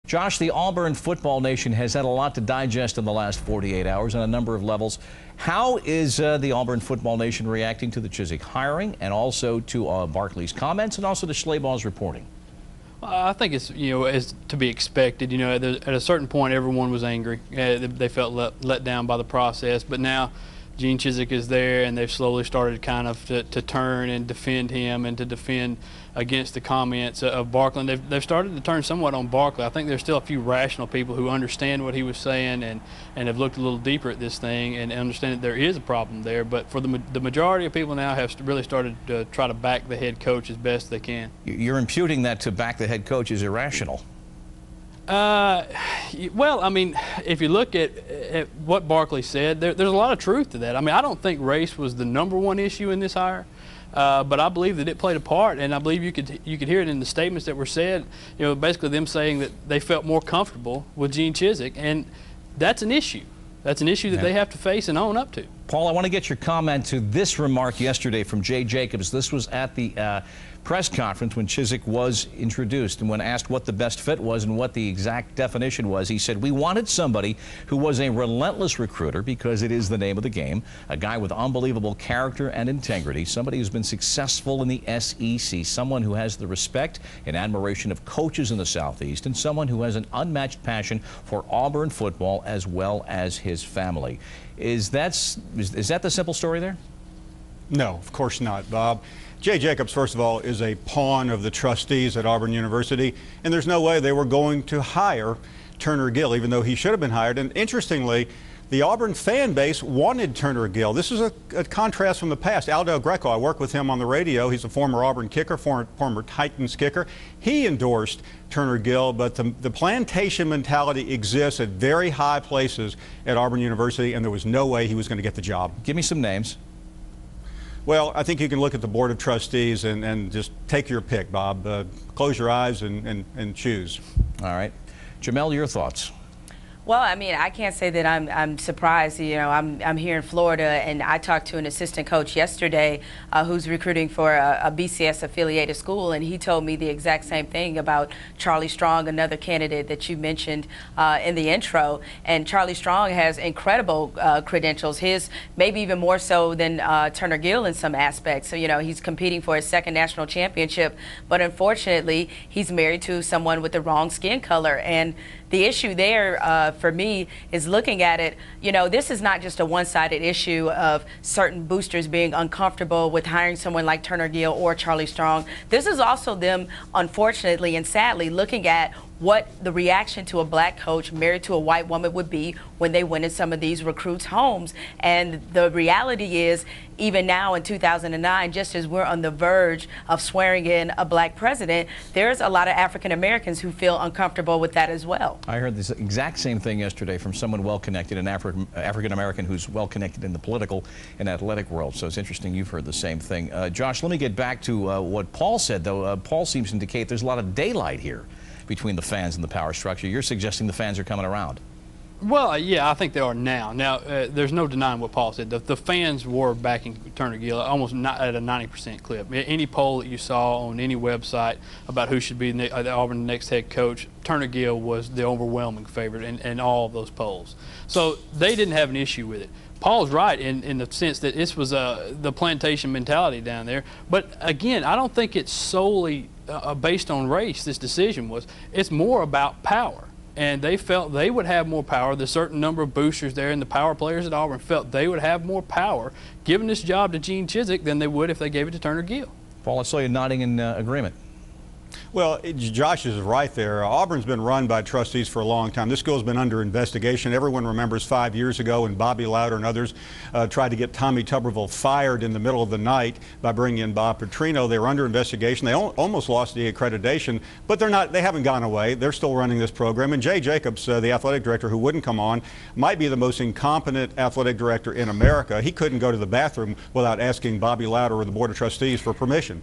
Josh, the Auburn football nation has had a lot to digest in the last 48 hours on a number of levels. How is the Auburn football nation reacting to the Chizik hiring and also to Barkley's comments and also to Schlabal's reporting? I think it's as to be expected. At a certain point, everyone was angry. They felt let down by the process. But now, Gene Chizik is there, and they've slowly started kind of to turn and defend him and to defend against the comments of Barkley. And they've started to turn somewhat on Barkley. I think there's still a few rational people who understand what he was saying and have looked a little deeper at this thing and understand that there is a problem there. But for the majority of people now have really started to try to back the head coach as best they can. You're imputing that to back the head coach is irrational. Well, I mean, if you look at what Barkley said, there's a lot of truth to that. I mean, I don't think race was the #1 issue in this hire, but I believe that it played a part, and I believe you could hear it in the statements that were said. Basically them saying that they felt more comfortable with Gene Chizik, and that's an issue. That's an issue that they have to face and own up to. Paul, I want to get your comment to this remark yesterday from Jay Jacobs. This was at the press conference when Chizik was introduced, and when asked what the best fit was and what the exact definition was, he said, "We wanted somebody who was a relentless recruiter, because it is the name of the game, a guy with unbelievable character and integrity, somebody who's been successful in the SEC, someone who has the respect and admiration of coaches in the Southeast, and someone who has an unmatched passion for Auburn football as well as his family." Is that the simple story there? No, of course not, Bob. Jay Jacobs, first of all, is a pawn of the trustees at Auburn University, and there's no way they were going to hire Turner Gill, even though he should have been hired. And interestingly, the Auburn fan base wanted Turner Gill. This is a contrast from the past. Aldo Greco, I work with him on the radio. He's a former Auburn kicker, former Titans kicker. He endorsed Turner Gill, but the plantation mentality exists at very high places at Auburn University, and there was no way he was going to get the job. Give me some names. Well, I think you can look at the Board of Trustees and just take your pick, Bob. Close your eyes and choose. All right. Jemele, your thoughts? Well, I mean, I can't say that I'm surprised. I'm here in Florida, and I talked to an assistant coach yesterday who's recruiting for a BCS affiliated school, and he told me the exact same thing about Charlie Strong, another candidate that you mentioned in the intro. And Charlie Strong has incredible credentials, his maybe even more so than Turner Gill in some aspects. So, he's competing for his second national championship, but unfortunately, he's married to someone with the wrong skin color. And the issue there for me is looking at it, this is not just a one-sided issue of certain boosters being uncomfortable with hiring someone like Turner Gill or Charlie Strong. This is also them, unfortunately and sadly, looking at what the reaction to a black coach married to a white woman would be when they went in some of these recruits' homes. And the reality is, even now in 2009, just as we're on the verge of swearing in a black president, there's a lot of African Americans who feel uncomfortable with that as well. I heard this exact same thing yesterday from someone well-connected, an African American who's well-connected in the political and athletic world. So it's interesting you've heard the same thing. Josh, let me get back to what Paul said, though. Paul seems to indicate there's a lot of daylight here between the fans and the power structure. You're suggesting the fans are coming around. Well, yeah, I think they are now. Now, there's no denying what Paul said. The fans were backing Turner Gill almost at a 90% clip. Any poll that you saw on any website about who should be the Auburn next head coach, Turner Gill was the overwhelming favorite in all of those polls. So they didn't have an issue with it. Paul's right in the sense that this was the plantation mentality down there. But again, I don't think it's solely based on race, this decision was. It's more about power. And they felt they would have more power. The certain number of boosters there and the power players at Auburn felt they would have more power giving this job to Gene Chizik than they would if they gave it to Turner Gill. Paul, I saw you nodding in agreement. Well, Josh is right there. Auburn's been run by trustees for a long time. This school's been under investigation. Everyone remembers 5 years ago when Bobby Louder and others tried to get Tommy Tuberville fired in the middle of the night by bringing in Bob Petrino. They were under investigation. They almost lost the accreditation, but they haven't gone away. They're still running this program. And Jay Jacobs, the athletic director who wouldn't come on, might be the most incompetent athletic director in America. He couldn't go to the bathroom without asking Bobby Louder or the Board of Trustees for permission.